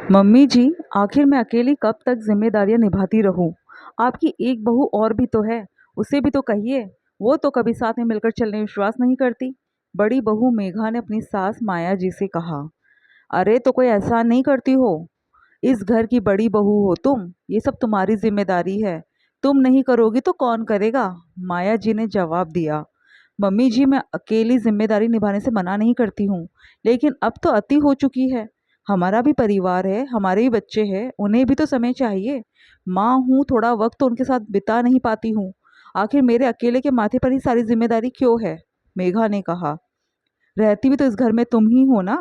Mummy जी, आखिर मैं अकेली कब तक जिम्मेदारियां निभाती रहूं? आपकी एक बहू और भी तो है, उसे भी तो कहिए। वो तो कभी साथ में मिलकर चलने में विश्वास नहीं करती। बड़ी बहू मेघा ने अपनी सास माया जी से कहा। अरे तो कोई एहसान नहीं करती हो? इस घर की बड़ी बहू हो तुम, ये सब तुम्हारी जिम्मेदारी है। तुम नहीं करोगी तो कौन करेगा? माया जी ने जवाब दिया। मम्मी जी, मैं अकेली जिम्मेदारी निभाने से मना नहीं करती हूँ, लेकिन अब तो अति हो चुकी है। हमारा भी परिवार है, हमारे भी बच्चे हैं, उन्हें भी तो समय चाहिए। माँ हूँ, थोड़ा वक्त तो उनके साथ बिता नहीं पाती हूँ। आखिर मेरे अकेले के माथे पर ही सारी जिम्मेदारी क्यों है? मेघा ने कहा। रहती भी तो इस घर में तुम ही हो ना।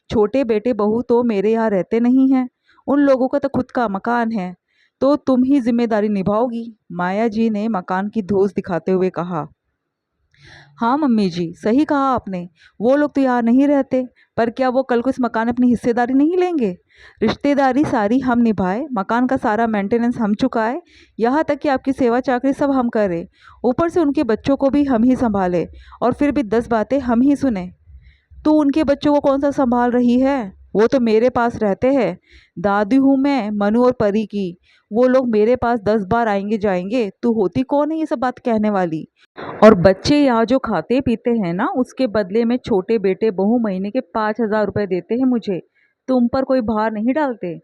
छोटे बेटे बहू तो मेरे यहाँ रहते नहीं हैं। उन लोगों का तो खुद का मकान है, तो तुम ही जिम्मेदारी निभाओगी। माया जी ने मकान की धोस दिखाते हुए कहा। हाँ मम्मी जी, सही कहा आपने। वो लोग तो यहाँ नहीं रहते, पर क्या वो कल को इस मकान में अपनी हिस्सेदारी नहीं लेंगे? रिश्तेदारी सारी हम निभाए, मकान का सारा मेंटेनेंस हम चुकाए, यहाँ तक कि आपकी सेवा चाकरी सब हम करें। ऊपर से उनके बच्चों को भी हम ही संभाले, और फिर भी 10 बातें हम ही सुने। तू उनके बच्चों को कौन सा संभाल रही है? वो तो मेरे पास रहते हैं। दादी हूँ मैं मनु और परी की। वो लोग मेरे पास 10 बार आएंगे जाएंगे, तू होती कौन है ये सब बात कहने वाली? और बच्चे यहाँ जो खाते पीते हैं ना, उसके बदले में छोटे बेटे बहू महीने के 5,000 रुपये देते हैं मुझे। तुम पर कोई भार नहीं डालते।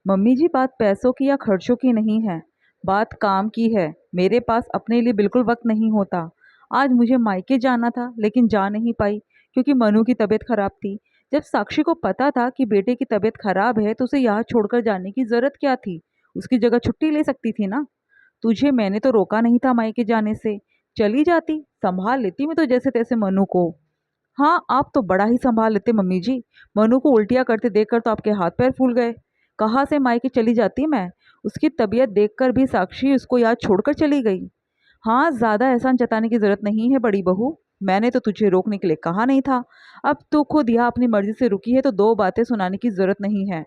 मम्मी जी, बात पैसों की या खर्चों की नहीं है, बात काम की है। मेरे पास अपने लिए बिल्कुल वक्त नहीं होता। आज मुझे मायके जाना था, लेकिन जा नहीं पाई, क्योंकि मनु की तबीयत खराब थी। जब साक्षी को पता था कि बेटे की तबीयत खराब है, तो उसे यहाँ छोड़कर जाने की जरूरत क्या थी? उसकी जगह छुट्टी ले सकती थी ना। तुझे मैंने तो रोका नहीं था मायके जाने से। चली जाती, संभाल लेती मैं तो जैसे तैसे मनु को। हाँ, आप तो बड़ा ही संभाल लेते मम्मी जी। मनु को उल्टियाँ करते देखकर तो आपके हाथ पैर फूल गए। कहाँ से मायके चली जाती मैं? उसकी तबीयत देखकर भी साक्षी उसको याद छोड़कर चली गई। हाँ, ज्यादा एहसान जताने की जरूरत नहीं है बड़ी बहू। मैंने तो तुझे रोकने के लिए कहा नहीं था। अब तू खुद यहाँ अपनी मर्जी से रुकी है, तो दो बातें सुनाने की जरूरत नहीं है,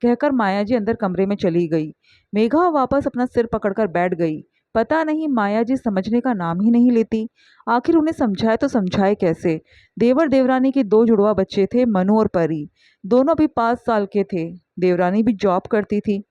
कहकर माया जी अंदर कमरे में चली गई। मेघा वापस अपना सिर पकड़कर बैठ गई। पता नहीं माया जी समझने का नाम ही नहीं लेती। आखिर उन्हें समझाए तो समझाए कैसे? देवर देवरानी के दो जुड़वा बच्चे थे, मनु और परी। दोनों भी 5 साल के थे। देवरानी भी जॉब करती थी,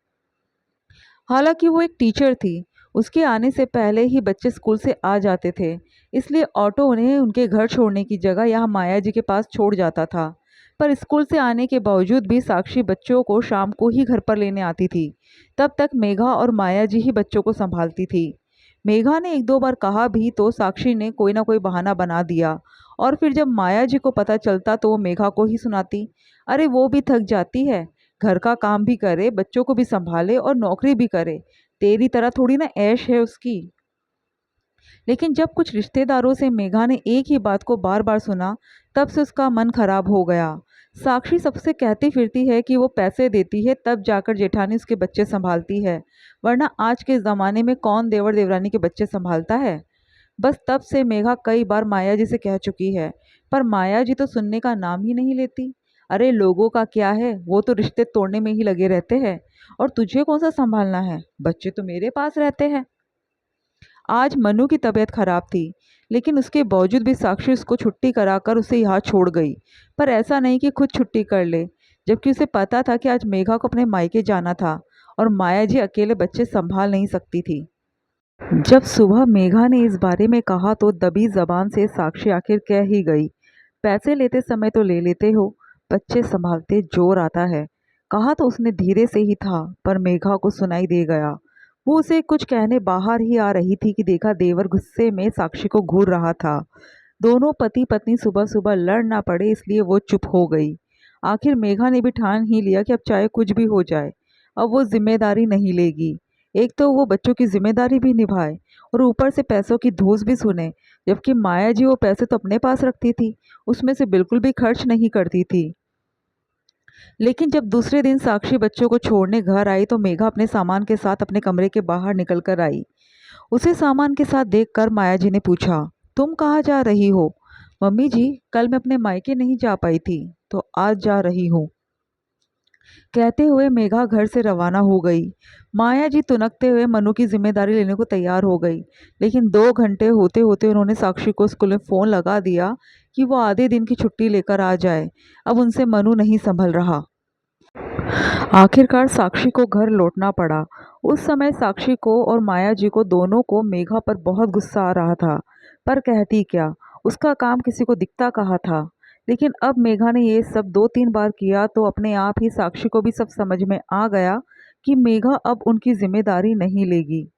हालांकि वो एक टीचर थी। उसके आने से पहले ही बच्चे स्कूल से आ जाते थे, इसलिए ऑटो उन्हें उनके घर छोड़ने की जगह यहाँ माया जी के पास छोड़ जाता था। पर स्कूल से आने के बावजूद भी साक्षी बच्चों को शाम को ही घर पर लेने आती थी। तब तक मेघा और माया जी ही बच्चों को संभालती थी। मेघा ने एक दो बार कहा भी तो साक्षी ने कोई ना कोई बहाना बना दिया, और फिर जब माया जी को पता चलता तो वो मेघा को ही सुनाती। अरे वो भी थक जाती है, घर का काम भी करे, बच्चों को भी संभाले और नौकरी भी करे। तेरी तरह थोड़ी ना ऐश है उसकी। लेकिन जब कुछ रिश्तेदारों से मेघा ने एक ही बात को बार बार सुना, तब से उसका मन खराब हो गया। साक्षी सबसे कहती फिरती है कि वो पैसे देती है, तब जाकर जेठानी उसके बच्चे संभालती है, वरना आज के ज़माने में कौन देवर देवरानी के बच्चे संभालता है? बस तब से मेघा कई बार माया जी से कह चुकी है, पर माया जी तो सुनने का नाम ही नहीं लेती। अरे लोगों का क्या है, वो तो रिश्ते तोड़ने में ही लगे रहते हैं। और तुझे कौन सा संभालना है? बच्चे तो मेरे पास रहते हैं। आज मनु की तबीयत खराब थी, लेकिन उसके बावजूद भी साक्षी उसको छुट्टी कराकर उसे यहाँ छोड़ गई। पर ऐसा नहीं कि खुद छुट्टी कर ले, जबकि उसे पता था कि आज मेघा को अपने मायके जाना था, और माया जी अकेले बच्चे संभाल नहीं सकती थी। जब सुबह मेघा ने इस बारे में कहा तो दबी जबान से साक्षी आखिर कह ही गई। पैसे लेते समय तो ले लेते हो, बच्चे संभालते जोर आता है। कहा तो उसने धीरे से ही था, पर मेघा को सुनाई दे गया। वो उसे कुछ कहने बाहर ही आ रही थी कि देखा देवर गुस्से में साक्षी को घूर रहा था। दोनों पति पत्नी सुबह सुबह लड़ ना पड़े, इसलिए वो चुप हो गई। आखिर मेघा ने भी ठान ही लिया कि अब चाहे कुछ भी हो जाए, अब वो जिम्मेदारी नहीं लेगी। एक तो वो बच्चों की जिम्मेदारी भी निभाए, और ऊपर से पैसों की धूस भी सुने, जबकि माया जी वो पैसे तो अपने पास रखती थी, उसमें से बिल्कुल भी खर्च नहीं करती थी। लेकिन जब दूसरे दिन साक्षी बच्चों को छोड़ने घर आई तो मेघा अपने सामान के साथ अपने कमरे के बाहर निकल कर आई। उसे सामान के साथ देखकर माया जी ने पूछा, तुम कहाँ जा रही हो? मम्मी जी, कल मैं अपने मायके नहीं जा पाई थी, तो आज जा रही हूँ, कहते हुए मेघा घर से रवाना हो गई। माया जी तुनकते हुए मनु की जिम्मेदारी लेने को तैयार हो गई, लेकिन 2 घंटे होते होते उन्होंने साक्षी को स्कूल में फ़ोन लगा दिया कि वो आधे दिन की छुट्टी लेकर आ जाए। अब उनसे मनु नहीं संभल रहा। आखिरकार साक्षी को घर लौटना पड़ा। उस समय साक्षी को और माया जी को दोनों को मेघा पर बहुत गुस्सा आ रहा था, पर कहती क्या, उसका काम किसी को दिखता कहाँ था। लेकिन अब मेघा ने ये सब 2-3 बार किया तो अपने आप ही साक्षी को भी सब समझ में आ गया कि मेघा अब उनकी जिम्मेदारी नहीं लेगी।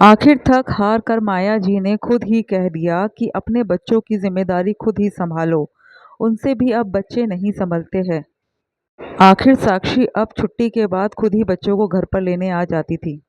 आखिर थक हार कर माया जी ने खुद ही कह दिया कि अपने बच्चों की जिम्मेदारी खुद ही संभालो, उनसे भी अब बच्चे नहीं संभलते हैं। आखिर साक्षी अब छुट्टी के बाद खुद ही बच्चों को घर पर लेने आ जाती थी।